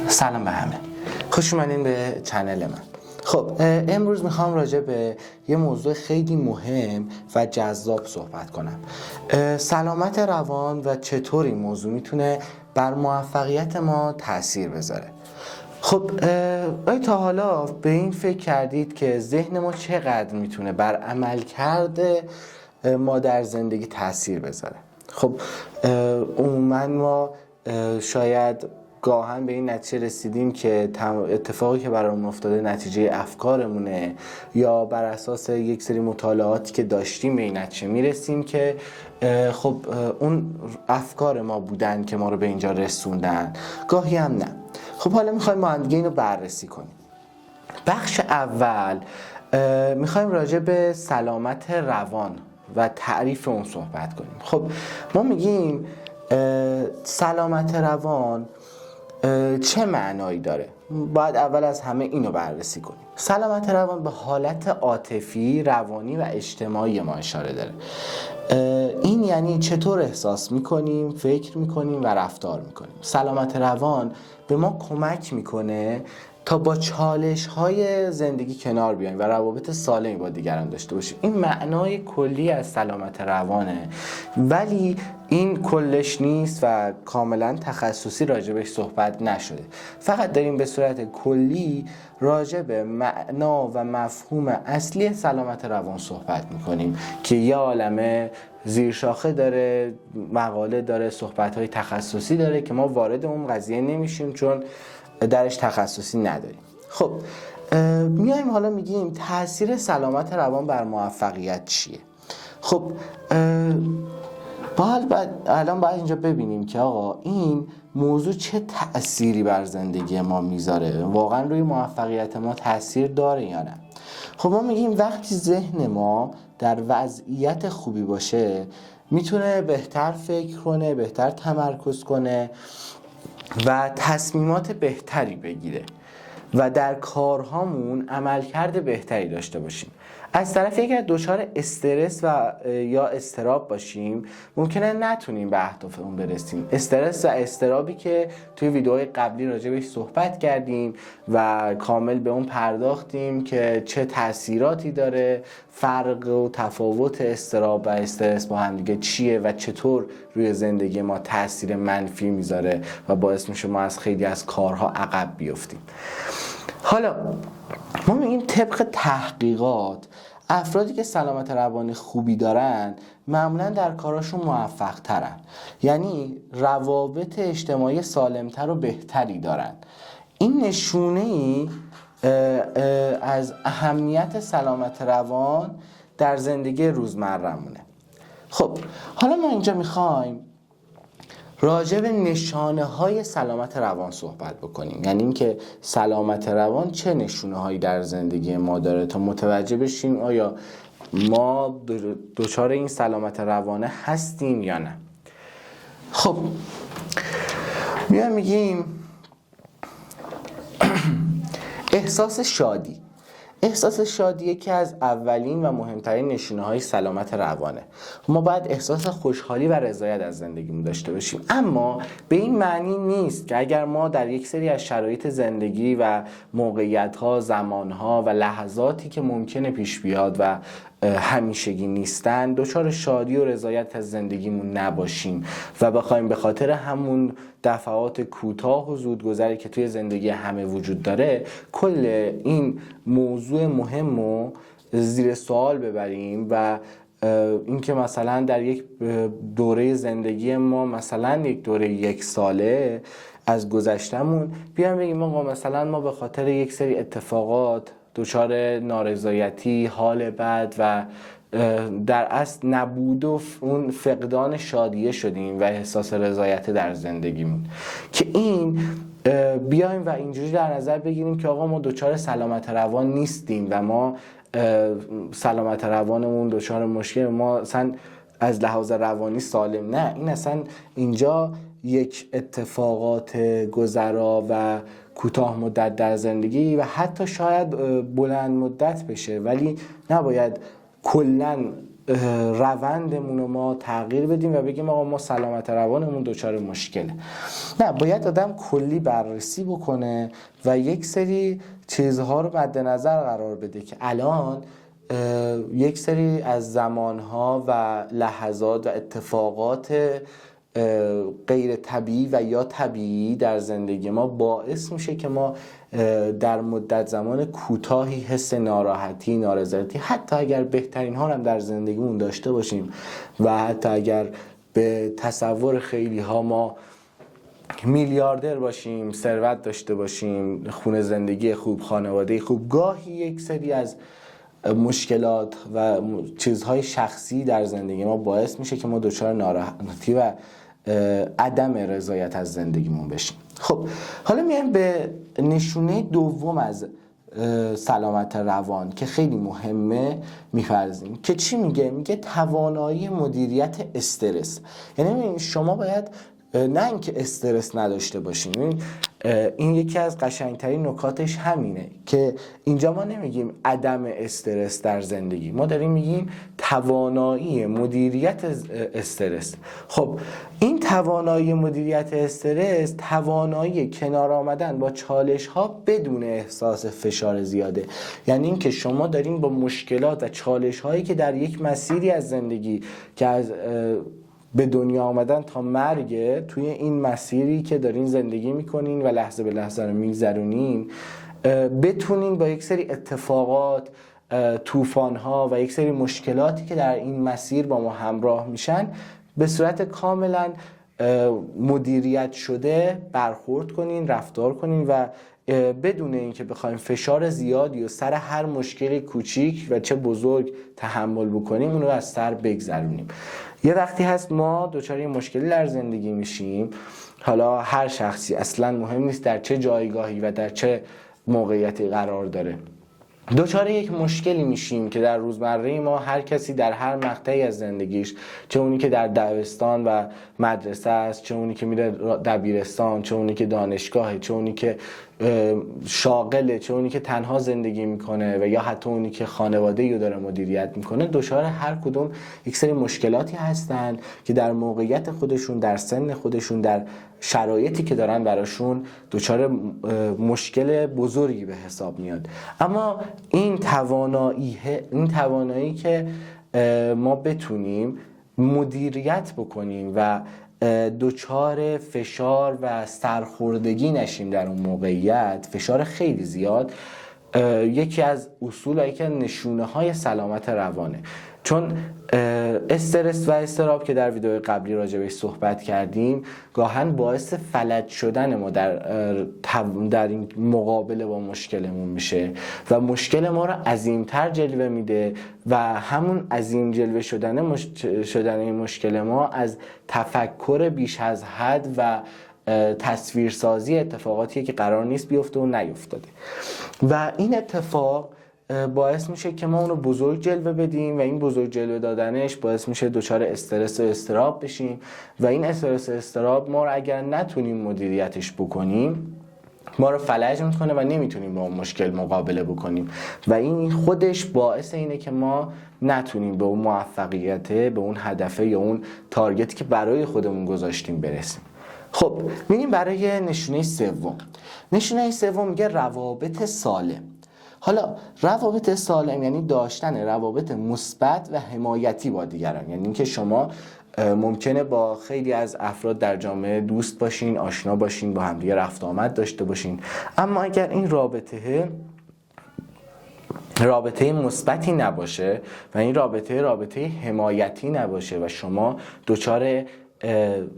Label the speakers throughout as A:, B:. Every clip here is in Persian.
A: سلام به همه، خوش اومدین به چنل من. خب امروز میخوام راجع به یه موضوع خیلی مهم و جذاب صحبت کنم. سلامت روان و چطور این موضوع میتونه بر موفقیت ما تأثیر بذاره. خب آیا تا حالا به این فکر کردید که ذهن ما چقدر میتونه بر عملکرد ما در زندگی تأثیر بذاره؟ خب عموما ما شاید گاهن به این نتیجه رسیدیم که اتفاقی که برامون افتاده نتیجه افکارمونه، یا بر اساس یک سری مطالعاتی که داشتیم به این نتیجه میرسیم که خب اون افکار ما بودن که ما رو به اینجا رسوندن. گاهی هم نه. خب حالا میخوایم با هم دیگه اینو بررسی کنیم. بخش اول میخوایم راجع به سلامت روان و تعریف اون صحبت کنیم. خب ما میگیم سلامت روان چه معنایی داره؟ باید اول از همه اینو بررسی کنیم. سلامت روان به حالت عاطفی، روانی و اجتماعی ما اشاره داره. این یعنی چطور احساس میکنیم، فکر میکنیم و رفتار میکنیم. سلامت روان به ما کمک میکنه تا با چالش‌های زندگی کنار بیاییم و روابط سالمی با دیگران داشته باشیم. این معنای کلی از سلامت روانه، ولی این کلش نیست و کاملا تخصصی راجبش صحبت نشده. فقط داریم به صورت کلی راجع به معنا و مفهوم اصلی سلامت روان صحبت میکنیم که یه عالمه زیرشاخه داره، مقاله داره، صحبت‌های تخصصی داره که ما وارد اون قضیه نمیشیم چون درش تخصصی نداریم. خب میایم حالا میگیم تاثیر سلامت روان بر موفقیت چیه؟ خب الان باید اینجا ببینیم که آقا این موضوع چه تأثیری بر زندگی ما میذاره، واقعا روی موفقیت ما تأثیر داره یا نه. خب ما میگیم وقتی ذهن ما در وضعیت خوبی باشه میتونه بهتر فکر کنه، بهتر تمرکز کنه و تصمیمات بهتری بگیره و در کارهامون عملکرد بهتری داشته باشیم. از طرفی اگر دچار استرس و یا اضطراب باشیم ممکنه نتونیم به اهدافمون برسیم. استرس و اضطرابی که توی ویدیوهای قبلی راجع بهش صحبت کردیم و کامل به اون پرداختیم که چه تأثیراتی داره، فرق و تفاوت اضطراب و استرس با هم دیگه چیه و چطور روی زندگی ما تأثیر منفی میذاره و باعث میشه ما از خیلی از کارها عقب بیفتیم. حالا ما میگیم طبق تحقیقات افرادی که سلامت روانی خوبی دارن معمولا در کاراشون موفق ترن، یعنی روابط اجتماعی سالمتر و بهتری دارن. این نشونه ای از اهمیت سلامت روان در زندگی روزمره‌مونه. خب حالا ما اینجا میخوایم راجع به نشانه های سلامت روان صحبت بکنیم، یعنی اینکه سلامت روان چه نشونه هایی در زندگی ما داره تا متوجه بشیم آیا ما دچار این سلامت روانه هستیم یا نه. خب میگیم احساس شادی. احساس شادی یکی از اولین و مهمترین نشونه‌های سلامت روانه. ما باید احساس خوشحالی و رضایت از زندگیمون داشته باشیم، اما به این معنی نیست که اگر ما در یک سری از شرایط زندگی و موقعیت‌ها، زمان‌ها و لحظاتی که ممکنه پیش بیاد و همیشگی نیستن دچار شادی و رضایت از زندگیمون نباشیم و بخوایم به خاطر همون دفعات کوتاه و زودگذری که توی زندگی همه وجود داره کل این موضوع مهم رو زیر سوال ببریم و اینکه مثلا در یک دوره زندگی ما، مثلا یک دوره 1 ساله از گذشتمون، بیان بگیم آقا مثلا ما به خاطر یک سری اتفاقات دچار نارضایتی، حال بد و در اصل نبود و اون فقدان شادیه شدیم و احساس رضایت در زندگیمون، که این بیایم و اینجوری در نظر بگیریم که آقا ما دچار سلامت روان نیستیم و ما سلامت روانمون دچار مشکل، ما اصلا از لحاظ روانی سالم. نه، این اصلا اینجا یک اتفاقات گذرا و کوتاه مدت در زندگی و حتی شاید بلند مدت بشه، ولی نباید کلاً روندمون رو ما تغییر بدیم و بگیم آقا ما سلامت روانمون دچار مشکله. نه، باید آدم کلی بررسی بکنه و یک سری چیزها رو مد نظر قرار بده که الان یک سری از زمانها و لحظات و اتفاقات غیر طبیعی و یا طبیعی در زندگی ما باعث میشه که ما در مدت زمان کوتاهی حس ناراحتی، نارضایتی، حتی اگر بهترین ها هم در زندگیمون داشته باشیم و حتی اگر به تصور خیلی ها ما میلیاردر باشیم، ثروت داشته باشیم، خونه زندگی خوب، خانواده خوب، گاهی یک سری از مشکلات و چیزهای شخصی در زندگی ما باعث میشه که ما دچار ناراحتی و عدم رضایت از زندگیمون بشیم. خب حالا میایم به نشونه دوم از سلامت روان که خیلی مهمه می‌پردازیم که چی میگه؟ میگه توانایی مدیریت استرس. یعنی شما باید نه اینکه استرس نداشته باشیم، این یکی از قشنگترین نکاتش همینه که اینجا ما نمیگیم عدم استرس در زندگی، ما داریم میگیم توانایی مدیریت استرس. خب این توانایی مدیریت استرس توانایی کنار آمدن با چالش ها بدون احساس فشار زیاده. یعنی این که شما دارین با مشکلات و چالش هایی که در یک مسیری از زندگی که از به دنیا آمدن تا مرگ، توی این مسیری که دارین زندگی میکنین و لحظه به لحظه رو میگذرونین، بتونین با یک سری اتفاقات، طوفان‌ها و یک سری مشکلاتی که در این مسیر با ما همراه میشن به صورت کاملا مدیریت شده برخورد کنین، رفتار کنین و بدون اینکه بخوایم فشار زیادی و سر هر مشکل کوچیک و چه بزرگ تحمل بکنیم اون رو از سر بگذرونیم. یه وقتی هست ما دچار مشکلی در زندگی میشیم، حالا هر شخصی، اصلا مهم نیست در چه جایگاهی و در چه موقعیتی قرار داره، دچار یک مشکلی میشیم که در روزمره ما هر کسی در هر مقطعی از زندگیش، چه اونی که در دبستان و مدرسه است، چه اونی که میره دبیرستان، چه اونی که دانشگاهه، چه اونی که شاغله، چه اونی که تنها زندگی میکنه و یا حتی اونی که خانواده‌ای رو داره مدیریت میکنه، دچار هر کدوم یک سری مشکلاتی هستن که در موقعیت خودشون، در سن خودشون، در شرایطی که دارن براشون دچار مشکل بزرگی به حساب میاد. اما این توانایی که ما بتونیم مدیریت بکنیم و دچار فشار و سرخوردگی نشیم در اون موقعیت، فشار خیلی زیاد، یکی از اصول و یکی از نشونه های سلامت روانه. چون استرس و اضطراب که در ویدیو قبلی راجع بهش صحبت کردیم گاهن باعث فلج شدن ما در این مقابله با مشکلمون میشه و مشکل ما رو عظیمتر جلوه میده و همون عظیم جلوه شدن این مشکل ما از تفکر بیش از حد و تصویرسازی اتفاقاتیه که قرار نیست بیفته و نیفتاده و این اتفاق باعث میشه که ما اونو بزرگ جلوه بدیم و این بزرگ جلوه دادنش باعث میشه دچار استرس و اضطراب بشیم و این استرس و اضطراب ما رو اگر نتونیم مدیریتش بکنیم ما رو فلج میکنه و نمیتونیم با اون مشکل مقابله بکنیم و این خودش باعث اینه که ما نتونیم به اون موفقیت، به اون هدف یا اون تارگتی که برای خودمون گذاشتیم برسیم. خب میریم برای نشونه سوم. نشونه سوم میگه روابط سالم. حالا روابط سالم یعنی داشتن روابط مثبت و حمایتی با دیگران، یعنی اینکه شما ممکنه با خیلی از افراد در جامعه دوست باشین، آشنا باشین، با هم دیگه رفت آمد داشته باشین، اما اگر این رابطه مثبتی نباشه و این رابطه حمایتی نباشه و شما دچار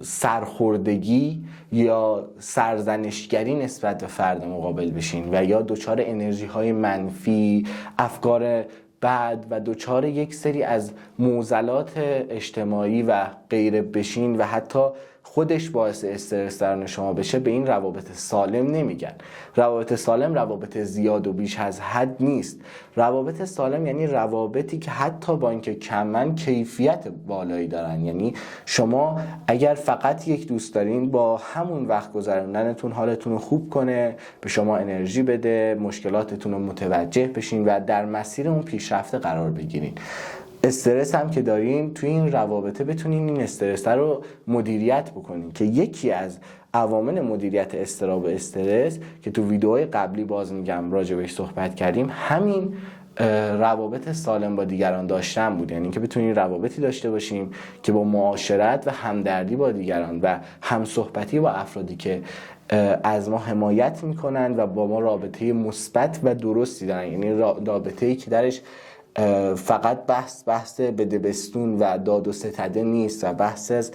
A: سرخوردگی یا سرزنشگری نسبت به فرد مقابل بشین و یا دچار انرژی های منفی، افکار بد و دچار یک سری از معضلات اجتماعی و غیره بشین و حتی خودش باعث استرس درون شما بشه، به این روابط سالم نمیگن. روابط سالم روابط زیاد و بیش از حد نیست. روابط سالم یعنی روابطی که حتی با اینکه کمن کیفیت بالایی دارن، یعنی شما اگر فقط یک دوست دارین با همون وقت گذروندنتون حالتون رو خوب کنه، به شما انرژی بده، مشکلاتتون رو متوجه بشین و در مسیر اون پیشرفته قرار بگیرین. استرس هم که دارین توی این روابطه بتونین این استرس رو مدیریت بکنین، که یکی از عوامل مدیریت اضطراب و استرس که تو ویدیوهای قبلی باز میگم راجع بهش صحبت کردیم، همین روابط سالم با دیگران داشتن بود. یعنی که بتونیم روابطی داشته باشیم که با معاشرت و همدردی با دیگران و همصحبتی با افرادی که از ما حمایت میکنن و با ما رابطه مثبت و درستی دارن، یعنی رابطه‌ای که درش فقط بحث بدبستون و داد و ستده نیست و بحث از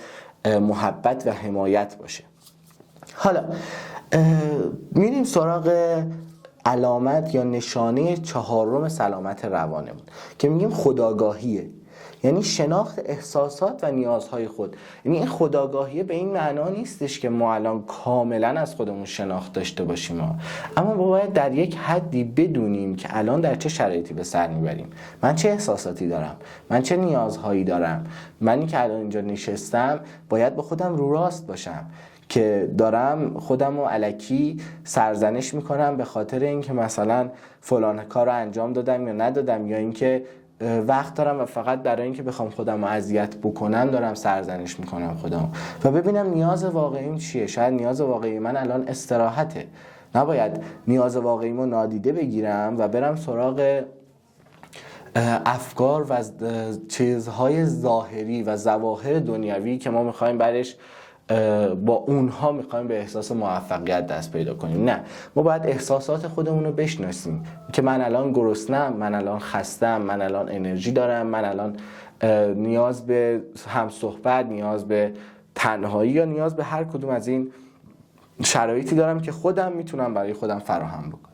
A: محبت و حمایت باشه. حالا میریم سراغ علامت یا نشانه 4 سلامت روانمون که میگیم خودآگاهیه، یعنی شناخت احساسات و نیازهای خود. یعنی این خودآگاهیه به این معنا نیستش که ما الان کاملا از خودمون شناخت داشته باشیم اما باید در یک حدی بدونیم که الان در چه شرایطی به سر میبریم، من چه احساساتی دارم، من چه نیازهایی دارم، منی که الان اینجا نشستم باید با خودم رو راست باشم که دارم خودم رو الکی سرزنش میکنم به خاطر اینکه مثلا فلان کار رو انجام دادم یا ندادم، یا اینکه وقت دارم و فقط برای اینکه بخوام خودم رو اذیت بکنم دارم سرزنش میکنم خودم. و ببینم نیاز واقعیم چیه. شاید نیاز واقعی من الان استراحته، نباید نیاز واقعیمو نادیده بگیرم و برم سراغ افکار و چیزهای ظاهری و ظواهر دنیوی که ما میخوایم برش با اونها میخوایم به احساس موفقیت دست پیدا کنیم. نه، ما باید احساسات خودمون رو بشناسیم که من الان گرسنم، من الان خستم، من الان انرژی دارم، من الان نیاز به همصحبت، نیاز به تنهایی یا نیاز به هر کدوم از این شرایطی دارم که خودم میتونم برای خودم فراهم بکنم.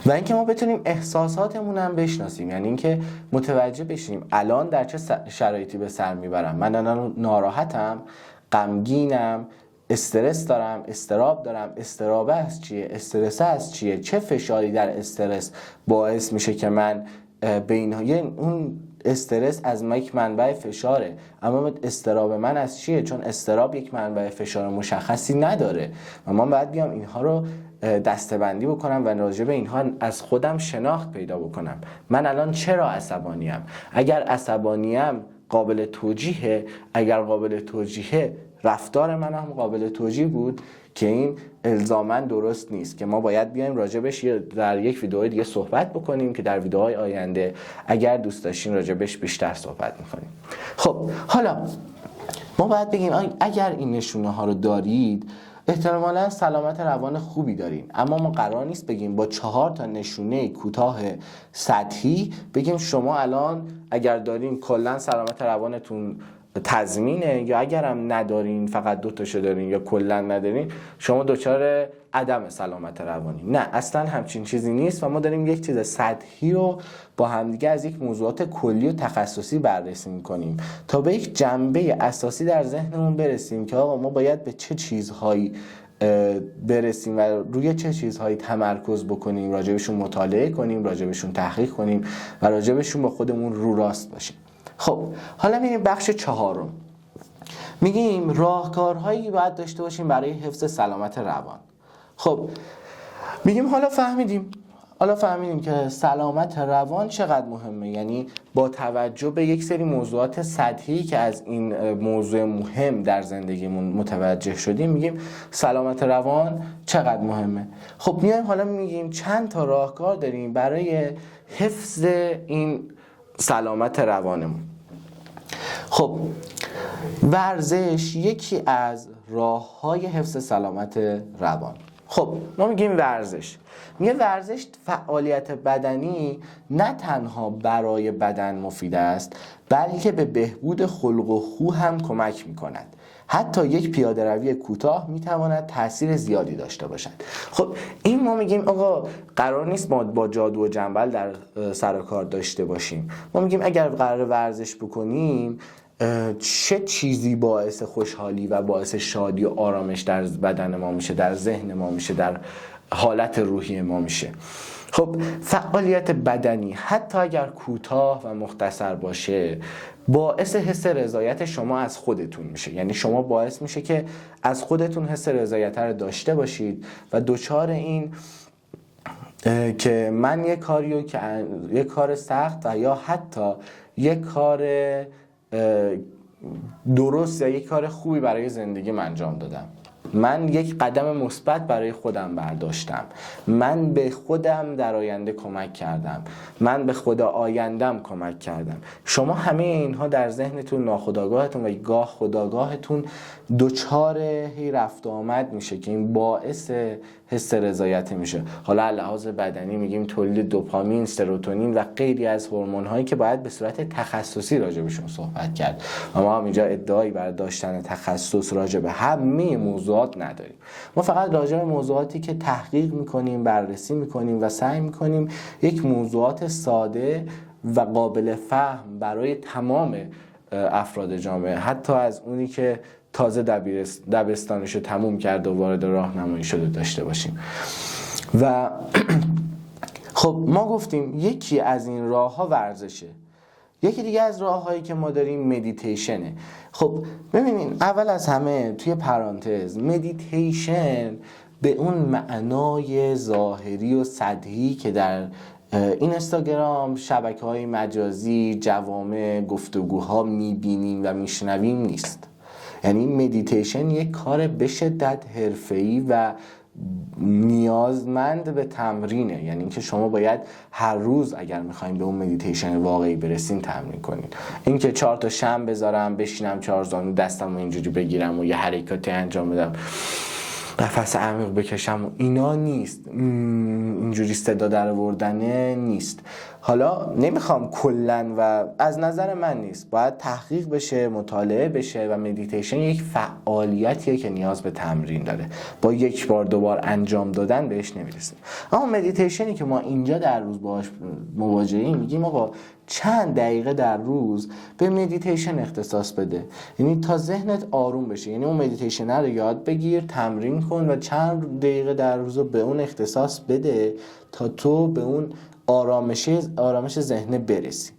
A: و اینکه ما بتونیم احساساتمون هم بشناسیم، یعنی اینکه متوجه بشیم الان در چه شرایطی به سر میبرم. من الان ناراحتم، غمگینم، استرس دارم، اضطراب دارم. اضطراب از چیه؟ استرس از چیه؟ چه فشاری در استرس باعث میشه که من به اینها، یعنی اون استرس از ما یک منبع فشاره، اما اضطراب من از چیه؟ چون اضطراب یک منبع فشار مشخصی نداره و من باید بیام اینها رو دسته‌بندی بکنم و راجع به اینها از خودم شناخت پیدا بکنم. من الان چرا عصبانیم؟ اگر عصبانیم قابل توجیهه، اگر قابل توجیهه رفتار من هم قابل توجیه بود که این الزاماً درست نیست، که ما باید بیایم راجبش در یک ویدیوهای دیگه صحبت بکنیم که در ویدیوهای آینده اگر دوست داشتین راجبش بیشتر صحبت میکنیم. خب حالا ما باید بگیم اگر این نشونه ها رو دارید احتمالاً سلامت روان خوبی دارین، اما ما قرار نیست بگیم با 4 نشونه کوتاه سطحی بگیم شما الان اگر دارین کلاً سلامت روانتون تضمینه، یا اگرم ندارین فقط 2 تاشو دارین یا کلا ندارین شما دچار عدم سلامت روانی. نه، اصلا همچین چیزی نیست و ما داریم یک چیز سطحی رو با همدیگه از یک موضوعات کلی و تخصصی بررسی میکنیم تا به یک جنبه اساسی در ذهنمون برسیم که آقا ما باید به چه چیزهایی برسیم و روی چه چیزهایی تمرکز بکنیم، راجبشون مطالعه کنیم، راجبشون تحقیق کنیم و راجبشون با خودمون رو راست باشیم. خب حالا میریم بخش 4. میگیم راهکارهایی باید داشته باشیم برای حفظ سلامت روان. خب میگیم حالا فهمیدیم که سلامت روان چقدر مهمه، یعنی با توجه به یک سری موضوعات سطحی که از این موضوع مهم در زندگیمون متوجه شدیم میگیم سلامت روان چقدر مهمه. خب میایم حالا میگیم چند تا راهکار داریم برای حفظ این سلامت روانمون. خب ورزش یکی از راه‌های حفظ سلامت روان. خب ما میگیم ورزش فعالیت بدنی نه تنها برای بدن مفید است بلکه به بهبود خلق و خو هم کمک می‌کند. حتی یک پیاده روی کوتاه میتواند تأثیر زیادی داشته باشد. خب این ما میگیم آقا قرار نیست ما با جادو و جنبل در سر و کار داشته باشیم. ما میگیم اگر قرار ورزش بکنیم چه چیزی باعث خوشحالی و باعث شادی و آرامش در بدن ما میشه، در ذهن ما میشه، در حالت روحی ما میشه. خب فعالیت بدنی حتی اگر کوتاه و مختصر باشه باعث حس رضایت شما از خودتون میشه، یعنی شما باعث میشه که از خودتون حس رضایت رو داشته باشید و دچار این که من یک کاریو که یک کار سخت و یا حتی یک کار درست یا یک کار خوبی برای زندگیم انجام دادم. من یک قدم مثبت برای خودم برداشتم. من به خودم در آینده کمک کردم. من به خدا آیندم کمک کردم. شما همه اینها در ذهنتون، ناخودآگاهتون و گاه خودآگاهتون دوچار هی رفت و آمد میشه که این باعث حس رضایت میشه. حالا لحاظ بدنی میگیم تولید دوپامین، سروتونین و غیری از هورمون هایی که باید به صورت تخصصی راجع بهشون صحبت کرد. و ما هم اینجا ادعایی بر داشتن تخصص راجع به همه موضوعات نداریم. ما فقط راجع به موضوعاتی که تحقیق میکنیم، بررسی میکنیم و سعی میکنیم یک موضوعات ساده و قابل فهم برای تمام افراد جامعه، حتی از اونی که تازه دبستانشو تموم کرد و وارد راهنمایی شده داشته باشیم. و خب ما گفتیم یکی از این راه ها ورزشه. یکی دیگه از راه هایی که ما داریم مدیتیشنه. خب ببینین، اول از همه توی پرانتز، مدیتیشن به اون معنای ظاهری و سطحی که در اینستاگرام، شبکه‌های مجازی، جوامع، گفتگوها میبینیم و میشنویم نیست. یعنی مدیتیشن یک کار به شدت حرفه‌ای و نیازمند به تمرینه. یعنی اینکه شما باید هر روز اگر میخواین به اون مدیتیشن واقعی برسین تمرین کنین. اینکه 4 تا شم بذارم، بشینم 4 زانو دستمو اینجوری بگیرم و یه حرکاتی انجام بدم، نفس عمیق بکشم و اینا نیست. اینجوری صدا در آوردنه نیست. حالا نمیخوام کلن و از نظر من نیست، باید تحقیق بشه، مطالعه بشه و مدیتیشن یک فعالیتیه که نیاز به تمرین داره. با یک بار دوبار انجام دادن بهش نمیرسیم. اما مدیتیشنی که ما اینجا در روز باهاش مواجهیم، میگیم آقا چند دقیقه در روز به مدیتیشن اختصاص بده. یعنی تا ذهنت آروم بشه. یعنی اون مدیتیشن رو یاد بگیر، تمرین کن و چند دقیقه در روز به اون اختصاص بده تا تو به اون آرامش ذهن برسی.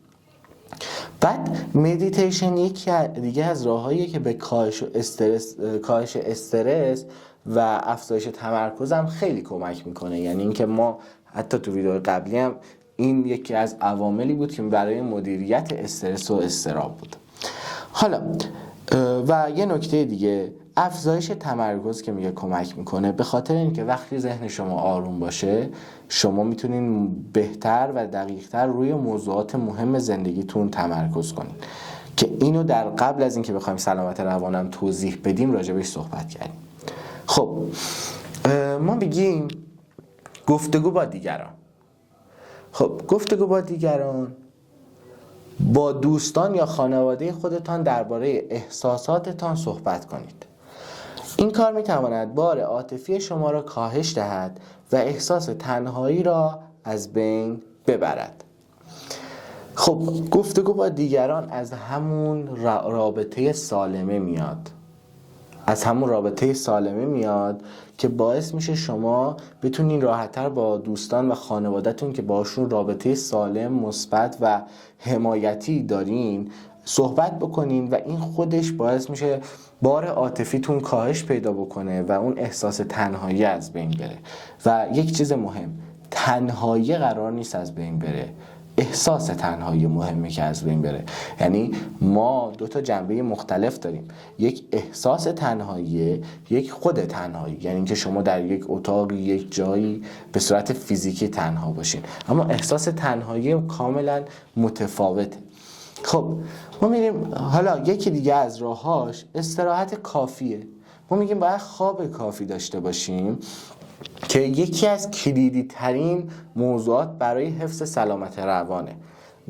A: بعد مدیتیشن یکی دیگه از راهاییه که به کاهش استرس و افزایش تمرکز هم خیلی کمک میکنه. یعنی اینکه ما حتی تو ویدیو قبلی هم این یکی از عواملی بود که برای مدیریت استرس و اضطراب بود. حالا و یه نکته دیگه، افزایش تمرکز که میگه کمک میکنه، به خاطر اینکه وقتی ذهن شما آروم باشه شما میتونین بهتر و دقیقتر روی موضوعات مهم زندگیتون تمرکز کنین که اینو در قبل از اینکه بخوایم سلامت روانم توضیح بدیم راجبش صحبت کردیم. خب ما بگیم گفتگو با دیگران. خب گفتگو با دیگران، با دوستان یا خانواده خودتان درباره احساساتتان صحبت کنید. این کار میتواند بار عاطفی شما را کاهش دهد و احساس تنهایی را از بین ببرد. خب گفتگو با دیگران از همون رابطه سالمه میاد. که باعث میشه شما بتونین راحت‌تر با دوستان و خانواده‌تون که باشون رابطه سالم، مثبت و حمایتی دارین صحبت بکنین و این خودش باعث میشه بار عاطفیتون کاهش پیدا بکنه و اون احساس تنهایی از بین بره. و یک چیز مهم، تنهایی قرار نیست از بین بره، احساس تنهایی مهمه که از بین بره. یعنی ما 2 تا جنبه مختلف داریم، یک احساس تنهایی، یک خود تنهایی، یعنی اینکه شما در یک اتاقی، یک جایی به صورت فیزیکی تنها باشین. اما احساس تنهایی کاملا متفاوته. خب ما میریم، حالا یکی دیگه از راهاش استراحت کافیه. ما میگیم باید خواب کافی داشته باشیم که یکی از کلیدی ترین موضوعات برای حفظ سلامت روانه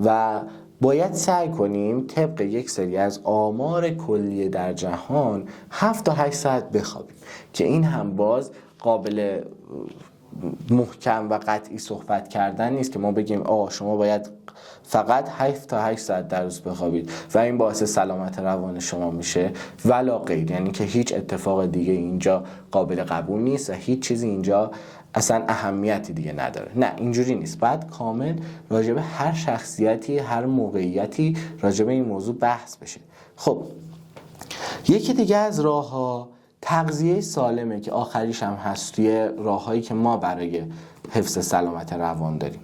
A: و باید سعی کنیم طبق یک سری از آمار کلیه در جهان 7 تا 8 ساعت بخوابیم که این هم باز قابل محکم و قطعی صحبت کردن نیست که ما بگیم شما باید فقط 7 تا 8 ساعت در روز بخوابید و این باعث سلامت روان شما میشه ولا غیر. یعنی که هیچ اتفاق دیگه اینجا قابل قبول نیست و هیچ چیزی اینجا اصلا اهمیتی دیگه نداره. نه، اینجوری نیست. باید کامل راجع به هر شخصیتی، هر موقعیتی راجع به این موضوع بحث بشه. خب یکی دیگه از راه‌ها تغذیه سالمه که آخریش هم هست توی راه‌هایی که ما برای حفظ سلامت روان داریم.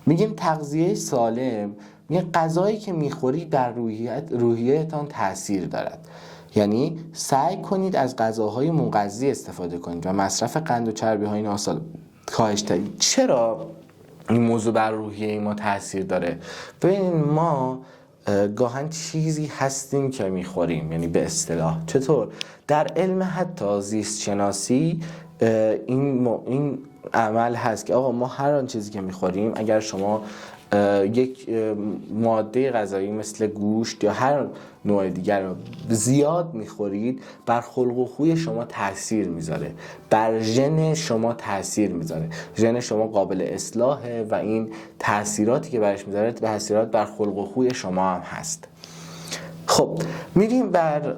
A: میگیم تغذیه سالم، میگه غذایی که میخورید در روحیه‌تان تاثیر دارد. یعنی سعی کنید از غذاهای مغذی استفاده کنید و مصرف قند و چربی‌های ناسالم کاهش دهید. چرا این موضوع بر روحیه ما تاثیر داره؟ ببین ما گاهن چیزی هستیم که میخوریم، یعنی به اصطلاح چطور در علم حتی زیست شناسی این عمل هست که آقا ما هر آن چیزی که میخوریم، اگر شما یک ماده غذایی مثل گوشت یا هر نوع دیگر رو زیاد میخورید، بر خلق و خوی شما تاثیر میذاره، بر ژن شما تاثیر میذاره. ژن شما قابل اصلاحه و این تاثیراتی که برش میذاره تاثیرات بر خلق و خوی شما هم هست. خب میریم بر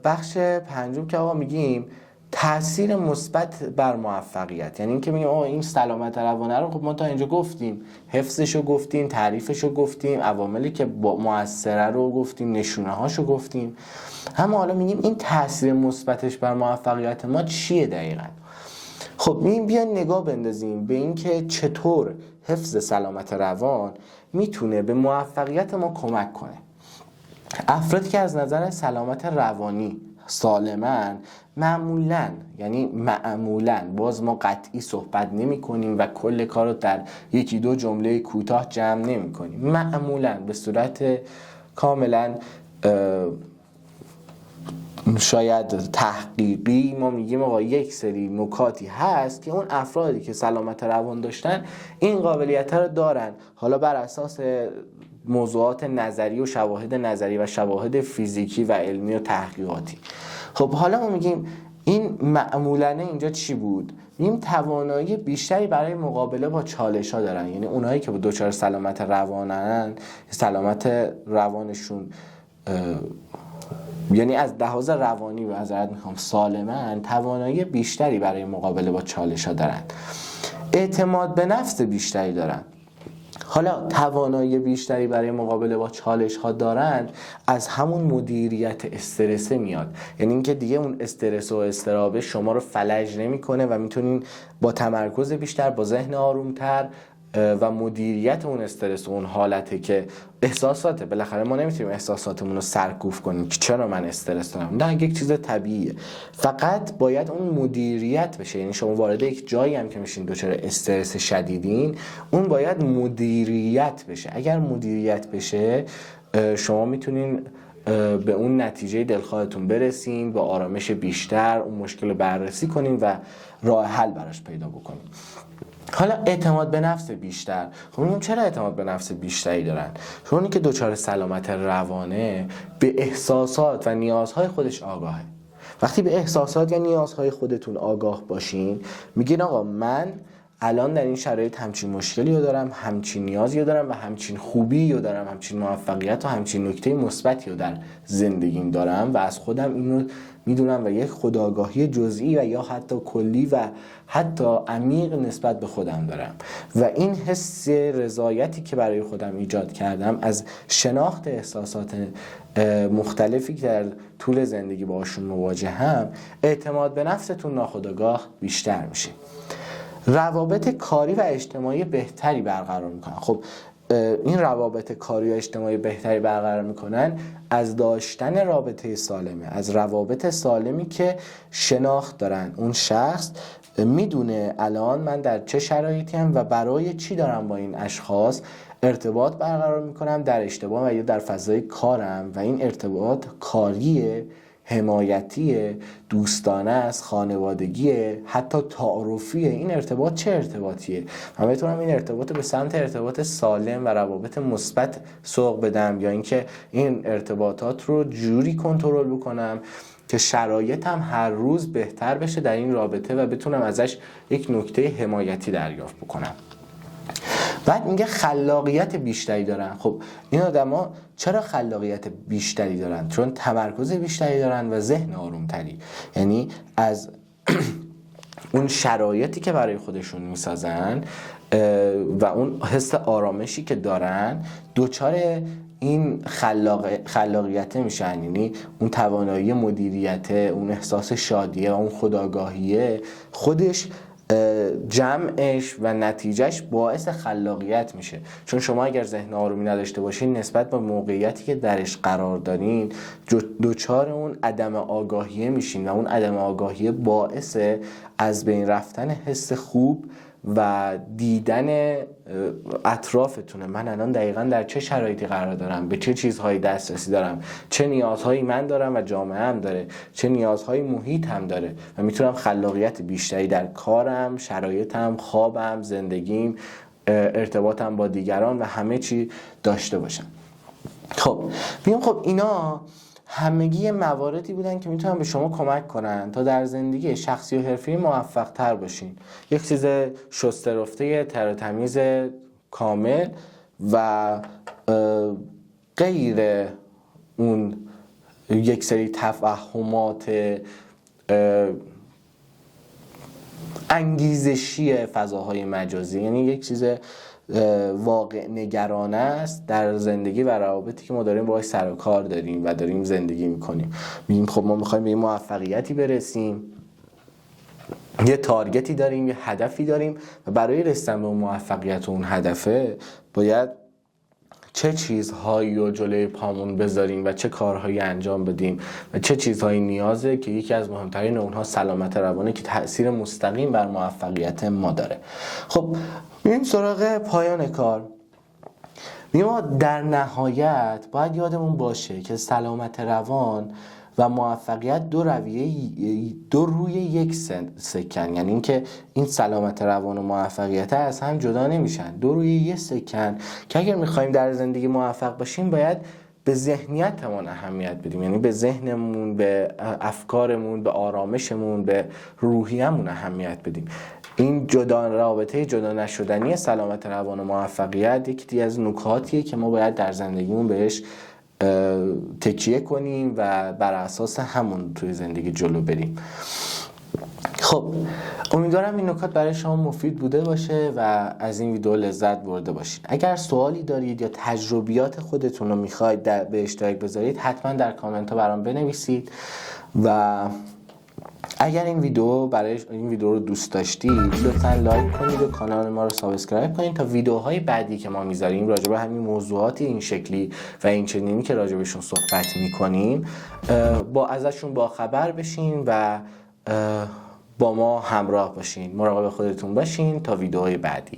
A: بخش پنجم که آقا میگیم تأثیر مثبت بر موفقیت. یعنی اینکه میگیم این سلامت روانه رو خب ما تا اینجا گفتیم، حفظشو گفتیم، تعریفشو گفتیم، عواملی که مؤثره رو گفتیم، نشونه هاشو گفتیم، اما حالا میگیم این تأثیر مثبتش بر موفقیت ما چیه دقیقاً؟ خب میگیم بیا نگاه بندازیم به اینکه چطور حفظ سلامت روان میتونه به موفقیت ما کمک کنه. افرادی که از نظر سلامت روانی سالمن معمولاً باز ما قطعی صحبت نمی کنیم و کل کار رو در یکی دو جمله کوتاه جمع نمی کنیم، معمولاً به صورت کاملاً شاید تحقیقی ما میگیم آقا یک سری نکاتی هست که اون افرادی که سلامت روان داشتن این قابلیت رو دارن، حالا بر اساس موضوعات نظری و شواهد نظری و شواهد فیزیکی و علمی و تحقیقاتی. خب حالا ما میگیم این معمولاً اینجا چی بود؟ میگیم توانایی بیشتری برای مقابله با چالش ها دارن. یعنی اونایی که با دچار سلامت روانن، سلامت روانشون یعنی از لحاظ روانی و معذرت میخوام سالمن، توانایی بیشتری برای مقابله با چالش ها دارن، اعتماد به نفس بیشتری دارن. حالا توانایی بیشتری برای مقابله با چالش ها دارن از همون مدیریت استرس میاد. یعنی اینکه دیگه اون استرس و اضطراب شما رو فلج نمیکنه و میتونین با تمرکز بیشتر، با ذهن آرومتر و مدیریت اون استرس و اون حالته که احساساته، بالاخره ما نمیتونیم احساساتمون رو سرکوب کنیم که چرا من استرس دارم، نه یک چیز طبیعیه، فقط باید اون مدیریت بشه. یعنی شما وارد یک جایی هم که میشین دچار استرس شدیدین، اون باید مدیریت بشه. اگر مدیریت بشه شما میتونین به اون نتیجه دلخواهتون برسین، با آرامش بیشتر اون مشکل رو بررسی کنین و راه حل براش پیدا بکنین. حالا اعتماد به نفس بیشتر. خب میگم چرا اعتماد به نفس بیشتری دارن؟ چون اینکه دچار سلامت روانه به احساسات و نیازهای خودش آگاهه. وقتی به احساسات یا نیازهای خودتون آگاه باشین، میگین آقا من الان در این شرایط همچین مشکلی رو دارم، همچین نیازی رو دارم و همچین خوبی رو دارم، همچین موفقیت و همچین نکته مثبتی رو در زندگیم دارم و از خودم اینو میدونم و یک خودآگاهی جزئی و یا حتی کلی و حتی عمیق نسبت به خودم دارم و این حس رضایتی که برای خودم ایجاد کردم از شناخت احساسات مختلفی که در طول زندگی باشون مواجهم، اعتماد به نفستون ناخودآگاه بیشتر میشه. روابط کاری و اجتماعی بهتری برقرار میکنن. خب این روابط کاری و اجتماعی بهتری برقرار میکنن از داشتن رابطه سالمه، از روابط سالمی که شناخت دارن. اون شخص میدونه الان من در چه شرایطی ام و برای چی دارم با این اشخاص ارتباط برقرار میکنم در اجتماع و یا در فضای کارم و این ارتباط کاریه، حمایتی، دوستانه است، خانوادگیه، حتی تعارفیه. این ارتباط چه ارتباطیه؟ من بتونم این ارتباط به سمت ارتباط سالم و روابط مثبت سوق بدم یا اینکه این ارتباطات رو جوری کنترل بکنم که شرایطم هر روز بهتر بشه در این رابطه و بتونم ازش یک نکته حمایتی دریافت بکنم. بعد میگه خلاقیت بیشتری دارن. خب این آدما چرا خلاقیت بیشتری دارن؟ چون تمرکز بیشتری دارن و ذهن آرومتری. یعنی از اون شرایطی که برای خودشون میسازن و اون حس آرامشی که دارن دوچار این خلاقیت میشن. یعنی اون توانایی مدیریت، اون احساس شادیه و اون خودآگاهیه خودش جمعش و نتیجهش باعث خلاقیت میشه. چون شما اگر ذهن آرومی نداشته باشین نسبت به موقعیتی که درش قرار دارین دوچار اون عدم آگاهیه میشین و اون عدم آگاهیه باعث از بین رفتن حس خوب و دیدن اطرافتونه. من الان دقیقا در چه شرایطی قرار دارم، به چه چیزهایی دسترسی دارم، چه نیازهایی من دارم و جامعه هم داره، چه نیازهایی محیط هم داره و میتونم خلاقیت بیشتری در کارم، شرایطم، خوابم، زندگیم، ارتباطم با دیگران و همه چی داشته باشم. خب اینا همگی مواردی بودن که میتونن به شما کمک کنن تا در زندگی شخصی و حرفی موفق تر باشین. یک چیز شسته رفته تر و تمیز کامل و غیر اون یک سری تفاهمات انگیزشی فضاهای مجازی، یعنی یک چیز واقع نگرانه است در زندگی و روابطی که ما داریم باهاش سر و کار داریم و داریم زندگی میکنیم. میگیم خب ما میخوایم به این موفقیتی برسیم، یه تارگتی داریم، یه هدفی داریم و برای رسیدن به اون موفقیت و اون هدفه باید چه چیزهایی رو جلوی پامون بذاریم و چه کارهایی انجام بدیم و چه چیزهایی نیازه که یکی از مهمترین اونها سلامت روانه که تأثیر مستقیم بر موفقیت ما داره. خب میریم سراغ پایان کار. ما در نهایت باید یادمون باشه که سلامت روان و موفقیت دو روی یک سکن، یعنی اینکه این سلامت روان و موفقیت از هم جدا نمیشن، دو روی یک سکن که اگر میخوایم در زندگی موفق باشیم باید به ذهنیتمون اهمیت بدیم، یعنی به ذهنمون، به افکارمون، به آرامشمون، به روحیه‌مون اهمیت بدیم. این رابطه جدا نشدنی سلامت روان و موفقیت یکی از نکاتیه که ما باید در زندگیمون بهش تکیه کنیم و بر اساس همون توی زندگی جلو بریم. خب امیدوارم این نکات برای شما مفید بوده باشه و از این ویدیو لذت برده باشید. اگر سوالی دارید یا تجربیات خودتون رو میخواید به اشتراک بذارید حتما در کامنت ها برام بنویسید و اگر این ویدیو رو دوست داشتید لطفاً لایک کنید و کانال ما رو سابسکرایب کنید تا ویدیوهای بعدی که ما میذاریم راجع به همین موضوعات این شکلی و این چنینی که راجع بهشون صحبت میکنیم ازشون با خبر بشین و با ما همراه باشین. مراقب خودتون باشین تا ویدیوهای بعدی.